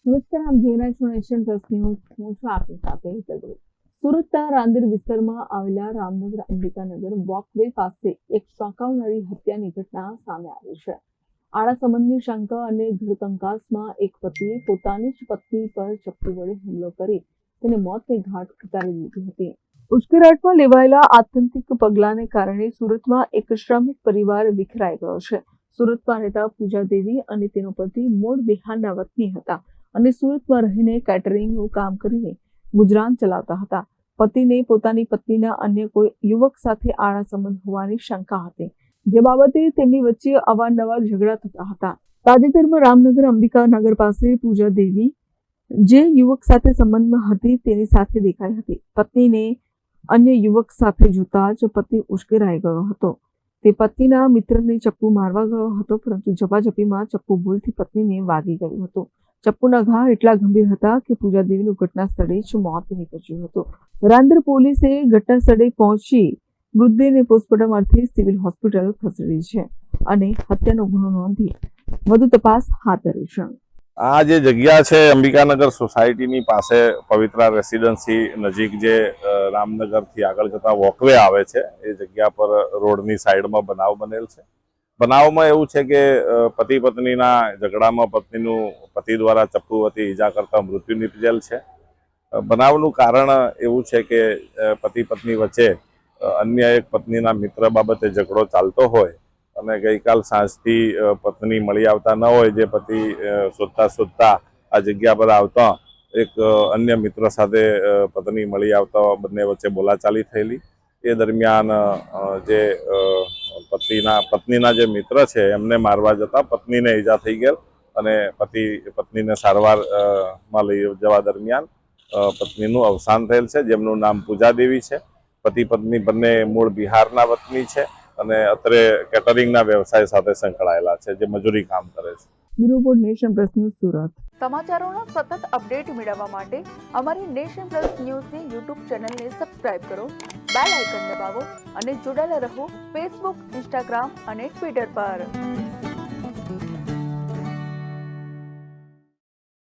નમસ્કાર, આપ જોઈ રહ્યા છો નેશન પ્લસ ન્યૂઝ. હું છું આપની સાથે હેતલ ભગત. સુરતના રાંદેર વિસ્તારમાં આવેલા રામનગર અંબિકાનગર વોકવે પાસે એક ચોંકાવનારી હત્યાની ઘટના સામે આવી છે. આડા સંબંધની શંકા અને ઘરકંકાસમાં એક પતિએ પોતાની જ પત્ની પર ચપ્પુ વડે હુમલો કરી તેને મોતને ઘાટ ઉતારી દીધી હતી. ઉશ્કેરાટમાં લેવાયેલા આત્યંતિક પગલાંને કારણે સુરતમાં એક શ્રમિક પરિવાર વિખરાઈ ગયો છે. સુરતમાં રહેતા પૂજા દેવી અને તેનો પતિ મૂળ બિહારના વતની હતા અને સુરતમાં રહીને કેટરિંગનું કામ કરીને ગુજરાન ચલાવતા હતા. પતિને પોતાની પત્નીના અન્ય કોઈ યુવક સાથે આડા સંબંધ હોવાની શંકા હતી, જે બાબતે તેમની વચ્ચે અવારનવાર ઝઘડા થતા હતા. તાજેતરમાં રામનગર અંબિકાનગર પાસે પૂજા દેવી જે યુવક સાથે સંબંધમાં હતી તેની સાથે દેખાઈ હતી. પત્નીને અન્ય યુવક સાથે જોતા જ પતિ ઉશ્કેરાઈ ગયો હતો. તે પત્નીના મિત્રને ચપ્પુ મારવા ગયો હતો, પરંતુ ઝપાઝપીમાં ચપ્પુ ભૂલથી પત્નીને વાગી ગયું હતું. ચપ્પુના ઘા એટલા ગંભીર હતા કે પૂજા દેવીનું ઘટના સ્થળે જ મોત નીપજ્યું હતું. રાંદેર પોલીસે ઘટના સ્થળે પહોંચી મૃતદેહને પોસ્ટમોર્ટમ અર્થે સિવિલ હોસ્પિટલ ખસેડી છે અને હત્યાનો ગુનો નોંધી વધુ તપાસ હાથ ધરી છે. આ જે જગ્યા છે અંબિકાનગર સોસાયટીની પાસે પવિત્રા રેસિડેન્સી નજીક જે રામનગરથી આગળ જતા વોકવે આવે છે, એ જગ્યા પર રોડની સાઈડમાં બનાવ બનેલ છે. બનાવમાં એવું છે કે પતિ પત્નીના ઝઘડામાં પતિ દ્વારા ચપ્પુ વતી ઈજા કરતા મૃત્યુ નિપજેલ છે. બનાવનું કારણ એવું છે કે પતિ પત્ની વચ્ચે અન્ય એક પત્નીના મિત્ર બાબતે ઝઘડો ચાલતો હોય અને ગઈકાલ સાંજથી પત્ની મળી આવતા ન હોય, જે પતિ શોધતા આ જગ્યા પર આવતા એક અન્ય મિત્ર સાથે પત્ની મળી આવતા બંને વચ્ચે બોલાચાલી થયેલી. એ દરમિયાન જે પત્નીના જે મિત્ર છે એમને મારવા જતા પત્નીને ઈજા થઈ ગયેલ અને પત્નીને સારવારમાં લઈ જવા દરમિયાન પત્નીનું અવસાન થયેલ છે, જેમનું નામ પૂજા દેવી છે. પતિ પત્ની બંને મૂળ બિહારના વતની છે અને અત્રે કેટરિંગના વ્યવસાય સાથે સંકળાયેલા છે, જે મજૂરી કામ કરે છે. Bureau report, Nation Plus News, Surat. સમાચારોના સતત અપડેટ મેળવવા માટે અમારી નેશન પ્લસ ન્યૂઝની યુટ્યુબ ચેનલને સબસ્ક્રાઇબ કરો, બેલ આઇકન દબાવો અને જોડાયેલા રહો ફેસબુક, ઇન્સ્ટાગ્રામ અને ટ્વિટર પર.